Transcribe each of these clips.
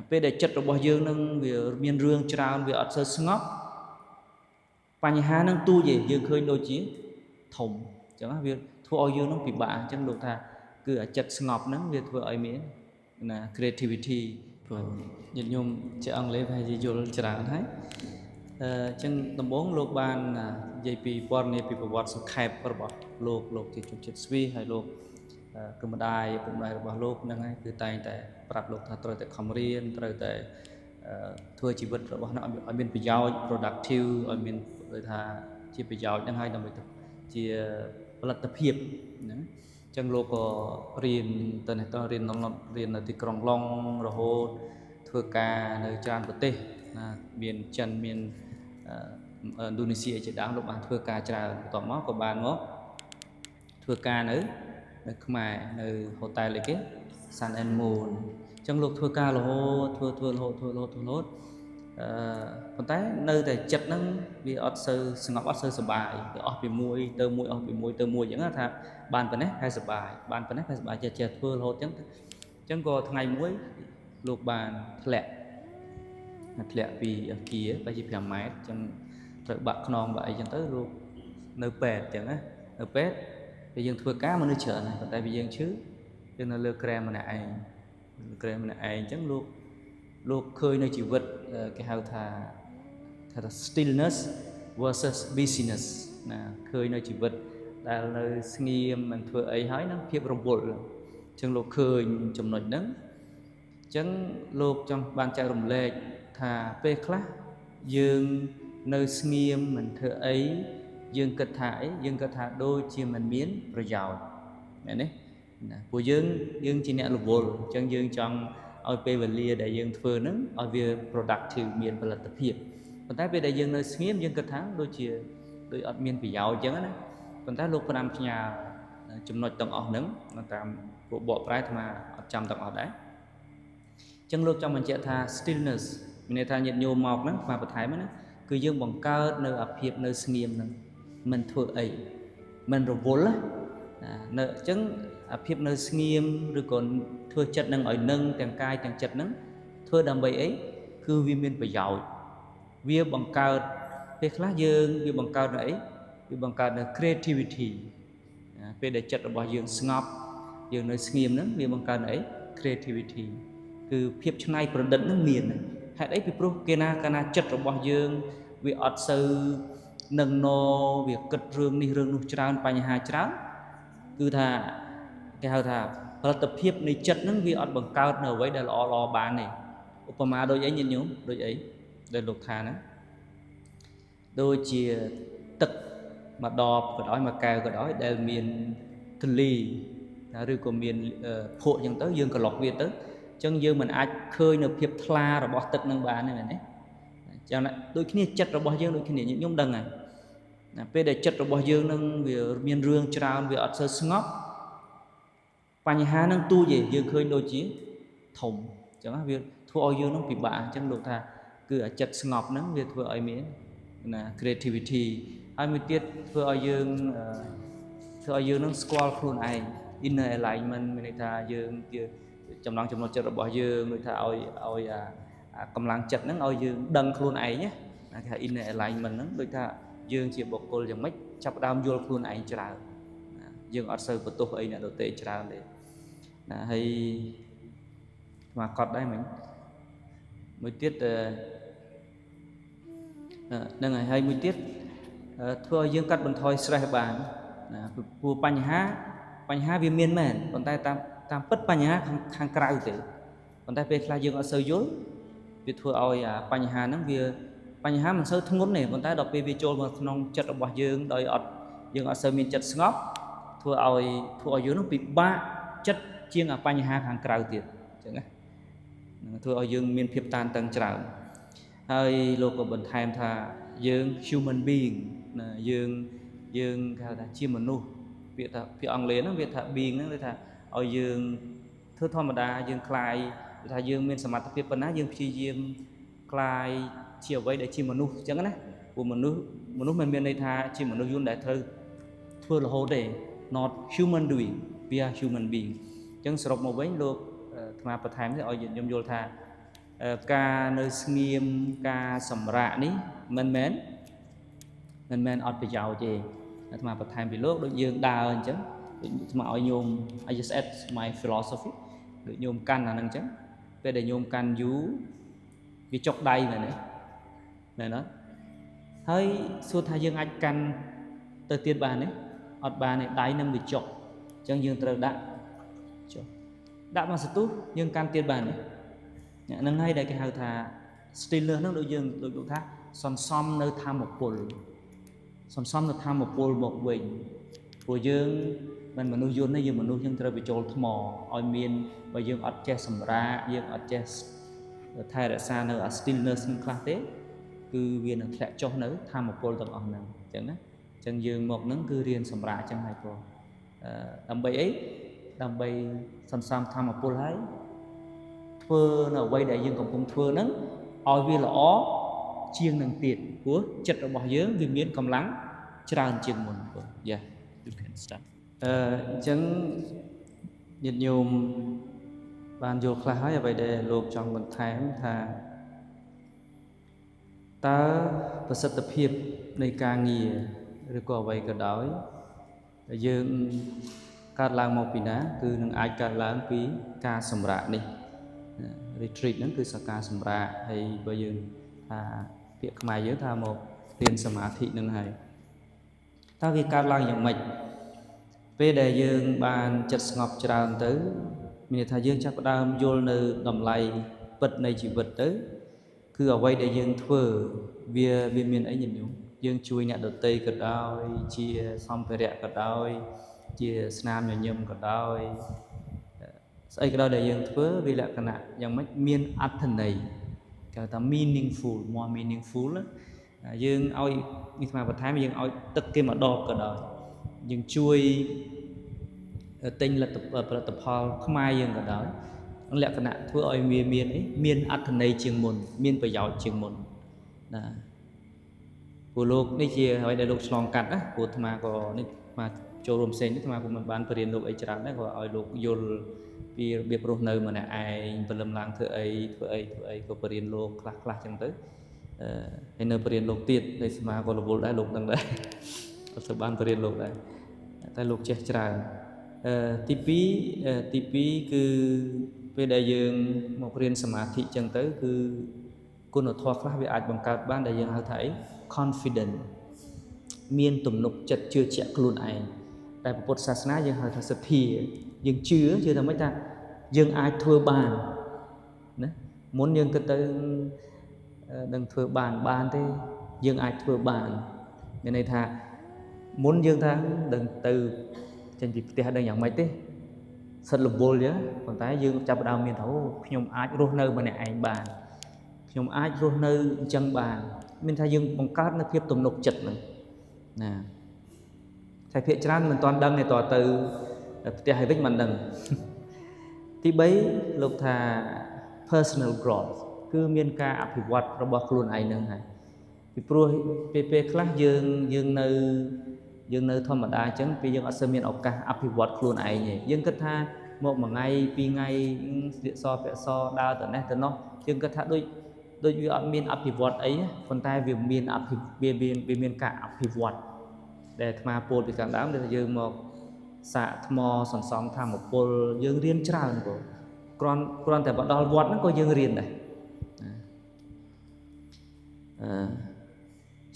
ពេលដែលចិត្តរបស់យើងនឹងវាមានរឿងច្រើនវាអត់សូវស្ងប់បញ្ហានឹងទូចទេយើងឃើញដូចជាធំអញ្ចឹងវាធ្វើឲ្យយើងនឹងពិបាកអញ្ចឹងលោកថាគឺអាចិត្តស្ងប់ហ្នឹងវាធ្វើឲ្យមានណា creativity ព្រោះញាតិញោមជាអង់គ្លេសប្រហែលជាយល់ច្រើនហើយអញ្ចឹងដំបូងលោកបាននិយាយពីព័ត៌មានពីប្រវត្តិសង្ខេបរបស់លោកជាជនជាតិស្វីសហើយលោកគឺម្ដាយពុកម្ដាយរបស់លោកហ្នឹងហើយគឺតែងតែប្រាប់លោកថាត្រូវតែខំរៀនត្រូវតែធ្វើជីវិតរបស់nóឲ្យមានប្រយោជន៍ productive ឲ្យមានដូចថាជាប្រយោជន៍ហ្នឹងហើយដើម្បីជាផលិតភាពហ្នឹងអញ្ចឹងលោកក៏រៀនទៅរៀននៅទីក្រុងឡុងរហូតធ្វើការនៅច្រើនប្រទេសណាមានចិនមានឥណ្ឌូនេស៊ីជាដើមលោកបានធ្វើការច្រើនបន្ទាប់មកក៏បានមកធ្វើការនៅខ្មែរនៅហូតែលអីគេ Sun and Moon អញ្ចឹងលោកធ្វើការរហូតធ្វើរហូតប៉ុន្តែនៅតែចិត្តហ្នឹងវាអត់សូវស្ងប់អត់សូវសុបាយវាអស់ពីមួយទៅមួយអស់ពីមួយទៅមួយអញ្ចឹងថាបានប៉ុណ្ណេះហើយសុបាយបានប៉ុណ្ណេះហើយសុបាយចេះធ្វើរហូតអញ្ចឹងក៏ថ្ងៃមួយលោកបានធ្លាក់ពីអគារប្រហែលជា5ម៉ែត្រអញ្ចឹងត្រូវបាក់ខ្នងបាក់អីអញ្ចឹងទៅលោកនៅពេទ្យអញ្ចឹងណានៅពេទ្យពេលយើងធ្វើការមនុស្សច្រើនណាស់ប៉ុន្តែពេលយើងឈឺយើងនៅលើក្រែម្នាក់ឯងអញ្ចឹងលោកឃើញនៅជីវិតគេហៅថា stillness versus busyness ណាឃើញនៅជីវិតដែលនៅស្ងៀមមិនធ្វើអីហើយនឹងភាពរវល់អញ្ចឹងលោកឃើញចំណុចហ្នឹងអញ្ចឹងលោកចង់បានចែករំលែកថាពេលខ្លះយើងនៅស្ងៀមមិនធ្វើអីយើងគិតថាអីយើងគិតថាដូចជាមិនមានប្រយោជន៍មែនទេណាព្រោះយើងជាអ្នករវល់អញ្ចឹងយើងចង់ឲ្យពេលវេលាដែលយើងធ្វើហ្នឹងឲ្យវា productive មានផលិតភាពប៉ុន្តែពេលដែលយើងនៅស្ងៀមយើងគិតថាដូចអត់មានប្រយោជន៍អញ្ចឹងណាប៉ុន្តែលោកផ្ដាំផ្ញើចំណុចទាំងអស់ហ្នឹងតាមពួកបកប្រែអាត្មាអត់ចាំទាំងអស់ដែរអញ្ចឹងលោកចង់បញ្ជាក់ថា stillness មានន័យថាញាតិញោមមកហ្នឹងស្មាបន្ថែមណាគឺយើងបង្កើតនៅអាភាពនៅស្ងៀមហ្នឹងមិនធ្វើអីមិនរវល់ណាអញ្ចឹងអាភាពនៅស្ងៀមឬក៏ធ្វើចិត្តនឹងឲ្យនឹងទាំងកាយទាំងចិត្តនឹងធ្វើដើម្បីអីគឺវាមានប្រយោជន៍វាបង្កើតពេលខ្លះយើងវាបង្កើតនៅអីវាបង្កើតនៅ creativity ពេលដែលចិត្តរបស់យើងស្ងប់យើងនៅស្ងៀមហ្នឹងវាបង្កើតនៅអី creativity គឺភាពច្នៃប្រឌិតហ្នឹងមានហេតុអីពីព្រោះកាលណាចិត្តរបស់យើងវាអត់សូវនឹងណវាគិតរឿងនេះរឿងនោះច្រើនបញ្ហាច្រើនគឺថាគេហៅថាផលិតភាពនៃចិត្តហ្នឹងវាអត់បង្កើតនៅអ្វីដែលល្អបានទេឧបមាដូចអីញាតិញោមដូចអីដែលលោកថាហ្នឹងដូចជាទឹកមួយដបក៏ដោយមួយកែវក៏ដោយដែលមានទលីឬក៏មានភក់អញ្ចឹងទៅយើងក្លុកវាទៅអញ្ចឹងយើងមិនអាចឃើញនៅភាពថ្លារបស់ទឹកនឹងបានទេមែនទេអញ្ចឹងដូចគ្នាចិត្តរបស់យើងដូចគ្នាញាតិញោមដឹងហើយណាពេលដែលចិត្តរបស់យើងនឹងវាមានរឿងច្រើនវាអត់សូវស្ងប់បញ្ហានឹងទូចទេយើងឃើញដូចជាធំអញ្ចឹងវាធ្វើឲ្យយើងនឹងពិបាកអញ្ចឹងលោកថាគឺអាចិត្តស្ងប់ហ្នឹងវាធ្វើឲ្យមានណា creativity ហើយមួយទៀតធ្វើឲ្យយើងនឹងស្គាល់ខ្លួនឯង inner alignment មានន័យថាយើងជាចំណង់ចំណុចចិត្តរបស់យើងដូចថាឲ្យអាកម្លាំងចិត្តហ្នឹងឲ្យយើងដឹងខ្លួនឯងណាគេថា inner alignment ហ្នឹងដូចថាយើងជាបុគ្គលយ៉ាងម៉េចចាប់ដើមយល់ខ្លួនឯងច្រើនយើងអត់សូវបន្ទោសអីអ្នកដទៃច្រើនទេណាហើយមកកត់ដែរមិញមួយទៀតហ្នឹងហើយមួយទៀតធ្វើឲ្យយើងកាត់បន្ថយ stress បានណាព្រោះបញ្ហាវាមានមែនប៉ុន្តែតាមពិតបញ្ហាខាងក្រៅទេប៉ុន្តែពេលខ្លះយើងអត់សូវយល់វាធ្វើឲ្យបញ្ហាហ្នឹងបញ្ហាមិនសូវធ្ងន់ទេប៉ុន្តែដល់ពេលវាចូលមកក្នុងចិត្តរបស់យើងដោយយើងអត់សូវមានចិត្តស្ងប់ធ្វើឲ្យយើងនឹងពិបាកចិត្តជាងបញ្ហាខាងក្រៅទៀតអញ្ចឹងណាធ្វើឲ្យយើងមានភាពតានតឹងច្រើនហើយលោកក៏បន្ថែមថាយើង human being ណាយើងគេហៅថាជាមនុស្សពាក្យអង់គ្លេសហ្នឹងវាថា being ហ្នឹងគឺថាឲ្យយើងធ្វើធម្មតាយើងคลายគឺថាយើងមានសមត្ថភាពប៉ុណ្ណាយើងព្យាយាមคลายជាអ្វីដែលជាមនុស្សអញ្ចឹងណាព្រោះមនុស្សមិនមានន័យថាជាមនុស្សយន្តដែលត្រូវធ្វើរហូតទេ not human doing we are human being អញ្ចឹងសរុបមកវិញលោកអាត្មាបន្ថែមទៅឲ្យខ្ញុំយល់ថា ca nơi nghiêm ca sầm rạ ní mình ọt bị giàu gì mà bậc thầy bị lốp đối dương đa hơn chứ mà ở nhôm I just add my philosophy được nhôm căn là năng chứ về để nhôm căn dú vì chọc đây này nó hơi xua thay dương anh căn từ tiền bàn ấy ọt bàn này đáy nâng bị chọc chẳng dương từ đã mà tốt dương căn tiền bàn ấy nâng hay đây cái hào thà stiller nó đối dương đối tượng thác son som nơi tham một bồn son som nơi tham một bồn một bình của dương mình mà nuôi dương này dương mà nuôi dương từ bị trôi mò oi miên và dương ọt che sầm ra dương ọt che thay ra xa nơi stillness nên class tế cứ viên là sẽ cho nó tham một bồn tầm ở nào chẳng đấy chẳng dương một nắng cứ riêng sầm ra chẳng hai cô đầm bay ấy đầm bay son som tham một bồn ấy phơ nào quay đại dương cộng phơ nắng oi vi là ó chiêng nâng tiền của chật ở bỏ dưới vì miễn cầm lắng tràn chiêng mồn của yeah you can start chẳng nhiệt nhôm bàn vô khai hỏi vậy để lột trong một tháng thà ta và sự tập hiệpในការងារឬក៏អ្វីក៏ដោយយើងកើតឡើងមកពីណាគឺនឹងអាចកើតឡើងពីការសម្រាកនេះ retreat ហ្នឹងគឺការសម្រាកហើយបើយើងថាពាក្យខ្មែរយើងថាមករៀនសមាធិនឹងហើយតើវាកើតឡើងយ៉ាងម៉េចពេលដែលយើងបានចិត្តស្ងប់ច្រើនទៅមានន័យថាយើងចាប់ផ្ដើមយល់នៅតម្លៃពិតនៃជីវិតទៅគឺអ្វីដែលយើងធ្វើវាមានអីញញឹមយើងជួយអ្នកដទៃក៏ដោយជាសម្ភារៈក៏ដោយជាស្នាមញញឹមក៏ដោយស្អីក៏ដោយដែលយើងធ្វើវាលក្ខណៈយ៉ាងម៉េចមានអត្ថន័យគេហៅថា meaningful more meaningful យើងឲ្យនេះស្មាបន្ថែមយើងឲ្យទឹកគេមកដបក៏ដោយយើងជួយទិញផលិតផលខ្មែរយើងក៏ដោយលក្ខណៈធ្វើឲ្យមានអត្ថន័យជាងមុនមានប្រយោជន៍ជាងមុនណាព្រោះលោកនេះជាអ្វីដែលលោកឆ្លងកាត់ណាព្រោះអាត្មាក៏នេះមកចូលរួមផ្សេងនេះអាត្មាក៏មិនបានបរៀនលោកអីច្រើនដែរក៏ឲ្យលោកយល់ពីរបៀបរស់នៅម្នាក់ឯងព្រលឹមឡើងធ្វើអីក៏បរៀនលោកខ្លះចឹងទៅហើយនៅបរៀនលោកទៀតដោយអាត្មាក៏រវល់ដែរលោកដឹងដែរអត់ទៅបានបរៀនលោកដែរតែលោកចេះច្រើនទី2គឺពេលដែលយើងមករៀនសមាធិចឹងទៅគឺគុណធម៌ខ្លះវាអាចបង្កើតបានដែលយើងហៅថាអី confident មានទំនុកចិត្តជឿជាក់ខ្លួនឯងតែពុទ្ធសាសនាយើងហៅថាសទ្ធាយើងជឿថាមិនថាយើងអាចធ្វើបានណាមុនយើងគិតទៅនឹងធ្វើបានទេយើងអាចធ្វើបានមានន័យថាមុនយើងថាដឹងទៅចេញពីផ្ទះដឹងយ៉ាងម៉េចទេសិតលវល់ចឹងប៉ុន្តែយើងចាប់ផ្ដើមមានថាអូខ្ញុំអាចរស់នៅម្នាក់ឯងបានខ្ញុំអាចរស់នៅអញ្ចឹងបានមានថាយើងបង្កើតនូវភាពទំនុកចិត្តហ្នឹងណាតែភាគច្រើនមិនទាន់ដឹងទេតទៅផ្ទះហើយវិញមិនដឹងទី3លោកថា personal growth គឺមានការអភិវឌ្ឍរបស់ខ្លួនឯងហ្នឹងហើយពីព្រោះពេលខ្លះយើងនៅធម្មតាអញ្ចឹងពេលយើងអត់សូវមានឱកាសអភិវឌ្ឍខ្លួនឯងទេយើងគិតថាមកមួយថ្ងៃពីរថ្ងៃស្លៀកសពាក់សដើរទៅនេះទៅនោះយើងគិតថាដូចវាអត់មានអភិវឌ្ឍអីប៉ុន្តែវាមានការអភិវឌ្ឍដែលអាត្មាពោលពីខាងដើមដែលយើងមកសាកថ្មសន្សំធម្មពលយើងរៀនច្រើនព្រោះគ្រាន់តែមកដល់វត្តហ្នឹងក៏យើងរៀនដែរ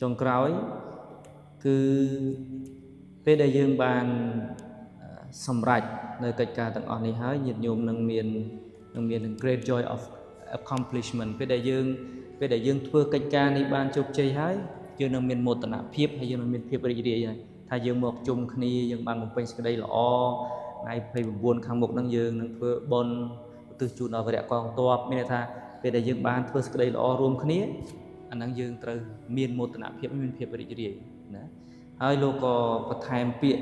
ចុងក្រោយគឺពេលដែលយើងបានសម្រេចនៅកិច្ចការទាំងអស់នេះហើយញាតិញោមនឹងមាន great joy of accomplishment ពេលដែលយើងធ្វើកិច្ចការនេះបានជោគជ័យហើយយើងនឹងមានមោទនភាពហើយយើងនឹងមានភាពរីករាយហើយថាយើងមកជុំគ្នាយើងបានបំពេញសេចក្តីល្អថ្ងៃ29ខាងមុខហ្នឹងយើងនឹងធ្វើបុណ្យឧទ្ទិសជូនដល់វរៈកងទ័ពមានន័យថាពេលដែលយើងបានធ្វើសេចក្តីល្អរួមគ្នាអាហ្នឹងយើងត្រូវមានមោទនភាពមានភាពរីករាយណាហើយលោកក៏បន្ថែមពាក្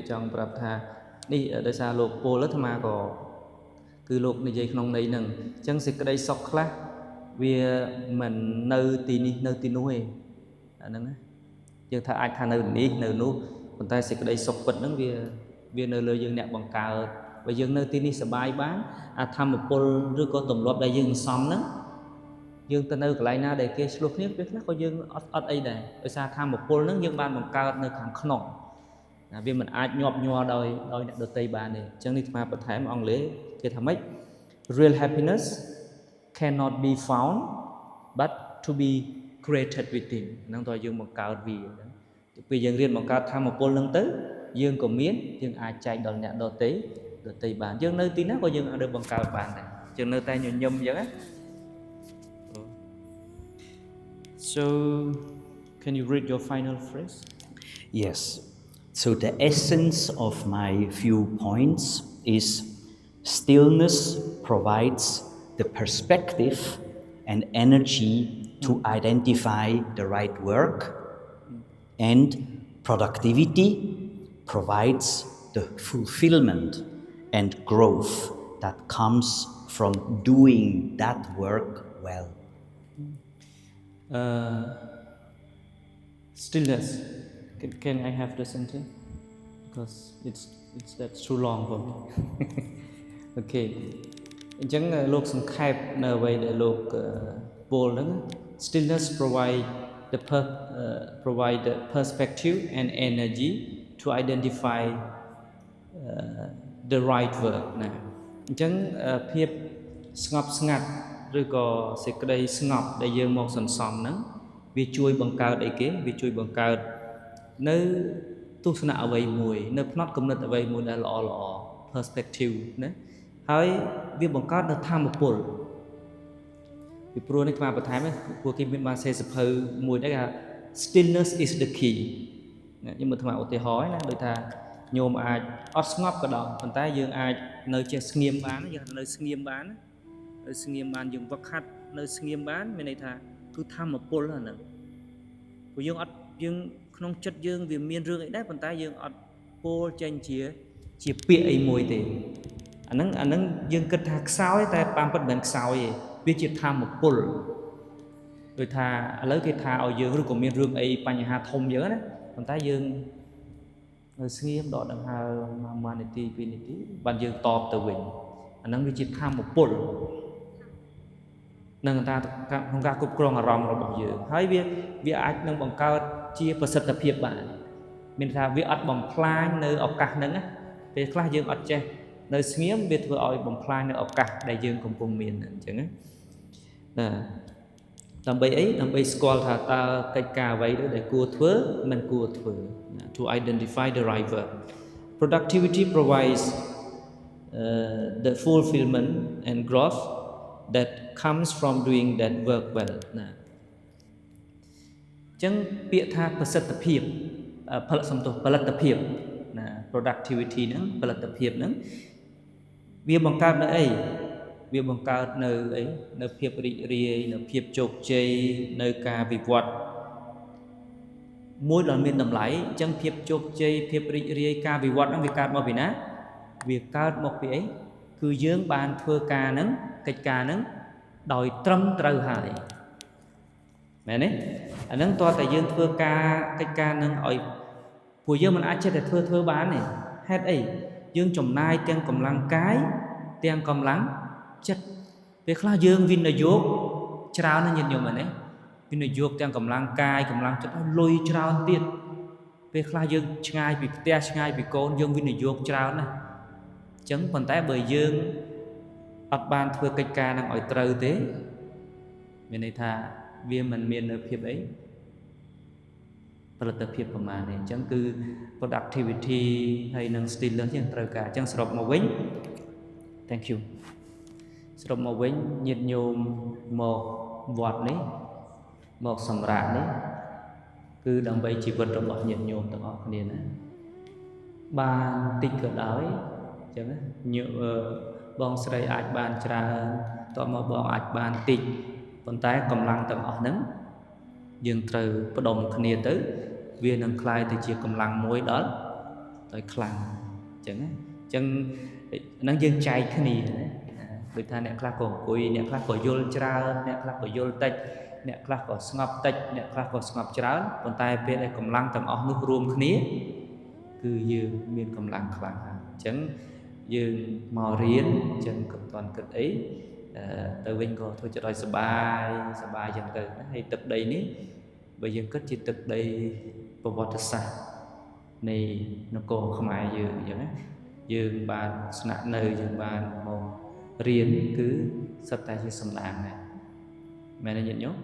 យចង់ប្រាប់ថានេះដោយសារលោកពលអាត្មាក៏គឺលោកនិយាយក្នុងន័យហ្នឹងអញ្ចឹងសេចក្តីសុខខ្លះវាមិននៅទីនេះនៅទីនោះទេអាហ្នឹងណាយើងថាអាចថានៅនេះនៅនោះប៉ុន្តែសេចក្តីសុខពិតហ្នឹងវានៅលើយើងអ្នកបង្កើត បើយើងនៅទីនេះសប្បាយបានអាធម្មពលឬក៏ទម្លាប់ដែលយើងសំហ្នឹងយើងទៅនៅកន្លែងណាដែលគេឆ្លោះគ្នាពេលខ្លះក៏យើងអត់អីដែរដោយសារធម្មពលហ្នឹងយើងបានបង្កើតនៅខាងក្នុងណាវាមិនអាចញាប់ញ័រដោយអ្នកដទៃបានទេអញ្ចឹងនេះអាបន្ថែមអង់គ្លេសគេថាម៉េច real happiness cannot be found but to be created within ហ្នឹងតើយើងបង្កើតវាពេលយើងរៀនបង្កើតធម្មពលហ្នឹងទៅយើងក៏មានយើងអាចចែកដល់អ្នកដទៃបានយើងនៅទីណាក៏យើងអាចបង្កើតបានដែរយើងនៅតែញញឹមអញ្ចឹងណា So can you read your final phrase? Yes. So the essence of my few points is stillness provides the perspective and energy to identify the right work, and productivity provides the fulfillment and growth that comes from doing that work well. Stillness. Can I have the sentence? Because that's too long for me. Okay. អញ្ចឹងលោកសង្ខេបនៅអ្វីដែលលោកពោលហ្នឹង Stillness provide the perspective and energy to identify the right work ណាអញ្ចឹងភាពស្ងប់ស្ងាត់ឬក៏សេចក្តីស្ងប់ដែលយើងមកសន្សំហ្នឹងវាជួយបង្កើតអីគេវាជួយបង្កើតនៅទស្សនៈអ្វីមួយនៅផ្នត់គំនិតអ្វីមួយដែលល្អ perspective ណាហើយវាបង្កើតនៅធម៌ពលពីព្រោះនេះខ្ញុំបន្ថែមពួកគេមានបានសេសភៅមួយដែរគេថា stillness is the key ខ្ញុំមើលថ្មឧទាហរណ៍ណាដូចថាញោមអាចអត់ស្ងប់ក៏ដោយប៉ុន្តែយើងអាចនៅចេះស្ងៀមបានយើងនៅស្ងៀមបាននៅស្ងៀមបានយើងវឹកហាត់នៅស្ងៀមបានមានន័យថាគឺធម៌ពលហ្នឹងព្រោះយើងអត់យើងក្នុងចិត្តយើងវាមានរឿងអីដែរប៉ុន្តែយើងអត់ពោលចេញជាពាក្យអីមួយទេអាហ្នឹងយើងគិតថាខ្សោយតែតាមពិតមិនមែនខ្សោយទេវាជាធម៌ពលដូចថាឥឡូវគេថាឲ្យយើងឬក៏មានរឿងអីបញ្ហាធំយើងណាប៉ុន្តែយើងនៅស្ងៀមដកដង្ហើម1នាទី2នាទីបានយើងតបទៅវិញអាហ្នឹងវាជាធម៌ពលនឹងថាក្នុងការគ្រប់គ្រងអារម្មណ៍របស់យើងហើយវាអាចនឹងបង្កើតជាប្រសិទ្ធភាពបានមានថាវាអត់បំផ្លាញនៅឱកាសហ្នឹងណាពេលខ្លះយើងអត់ចេះនៅស្ងៀមវាធ្វើឲ្យបំផ្លាញនៅឱកាសដែលយើងកំពុងមានអញ្ចឹងណាដើម្បីអីដើម្បីស្គាល់ថាតើកិច្ចការអ្វីដែលគួរធ្វើមិនគួរធ្វើ to identify the right work productivity provides the fulfillment and growth that comes from doing that work well ណាអញ្ចឹងពាក្យថាប្រសិទ្ធភាពផលិតភាពណា productivity ហ្នឹងផលិតភាពហ្នឹងវាបង្កើតនៅអីវាបង្កើតនៅអីនៅភាពរីករាយនៅភាពជោគជ័យនៅការវិវត្តមួយដែលមានតម្លៃអញ្ចឹងភាពជោគជ័យភាពរីករាយការវិវត្តហ្នឹងវាកើតមកពីណាវាកើតមកពីអីគឺយើងបានធ្វើការហ្នឹងកិច្ចការហ្នឹងដោយត្រឹមត្រូវហើយមែនទេអាហ្នឹងតើតែយើងធ្វើការកិច្ចការហ្នឹងឲ្យពួកយើងមិនអាចចេះតែធ្វើបានទេហេតុអីយើងចំណាយទាំងកម្លាំងកាយទាំងកម្លាំងចិត្តពេលខ្លះយើងវិនិយោគច្រើនណាស់ញាតិញោមមែនទេវិនិយោគទាំងកម្លាំងកាយកម្លាំងចិត្តឲ្យលុយច្រើនទៀតពេលខ្លះយើងឆ្ងាយពីផ្ទះឆ្ងាយពីកូនយើងវិនិយោគច្រើនណាស់អញ្ចឹងប៉ុន្តែបើយើងអត់បានធ្វើកិច្ចការនឹងឲ្យត្រូវទេមានន័យថាវាមិនមាននៅភាពអីផលិតភាពប្រមាណទេអញ្ចឹងគឺ productivity ហើយនឹង stillness យើងត្រូវការអញ្ចឹងសរុបមកវិញ thank you សរុបមកវិញញាតិញោមមកវត្តនេះមកសម្រាប់នេះគឺដើម្បីជីវិតរបស់ញាតិញោមទាំងអស់គ្នាណាបានតិចក៏ដោយអញ្ចឹងណាបងស្រីអាចបានច្រើនតោះមកបងអាចបានតិចប៉ុន្តែកម្លាំងទាំងអស់ហ្នឹងយើងត្រូវផ្ដុំគ្នាទៅវានឹងคล้ายទៅជាកម្លាំងមួយដល់ខ្លាំងអញ្ចឹងណាអញ្ចឹងហ្នឹងយើងចែកគ្នាណាដូចថាអ្នកខ្លះក៏អង្គុយអ្នកខ្លះក៏យល់ច្រើនអ្នកខ្លះក៏យល់តិចអ្នកខ្លះក៏ស្ងប់តិចអ្នកខ្លះក៏ស្ងប់ច្រើនប៉ុន្តែពេលដែលកម្លាំងទាំងអស់នោះរួមគ្នាគឺយើងមានកម្លាំងខ្លាំងហើយអញ្ចឹង យើងមករៀនចឹងក៏មិនទាន់គិតអីទៅវិញក៏ធ្វើចិត្តឲ្យសบายចឹងទៅហើយទឹកដីនេះបើយើងគិតជាទឹកដីប្រវត្តិសាស្ត្រនៃនគរខ្មែរយើងអញ្ចឹងណាយើងបានស្នាក់នៅយើងបានមករៀនគឺសិតតែជាសំណាងដែរមែនទេញាតិញោម